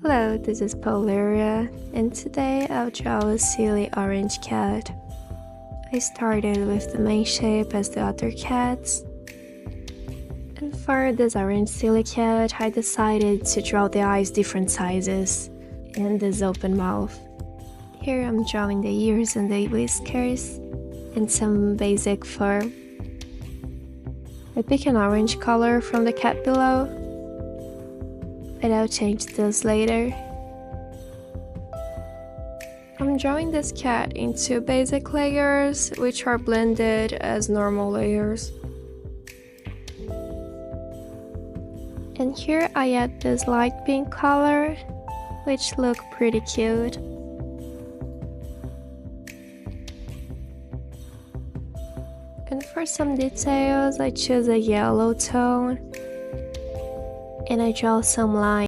Hello, this is Poleria, and today I'll draw a silly orange cat. I started with the main shape as the other cats. And for this orange silly cat, I decided to draw the eyes different sizes and this open mouth. Here I'm drawing the ears and the whiskers and some basic fur. I pick an orange color from the cat below, but I'll change this later. I'm drawing this cat in two basic layers, which are blended as normal layers. And here I add this light pink color, which look pretty cute. And for some details, I choose a yellow tone, and I draw some lines.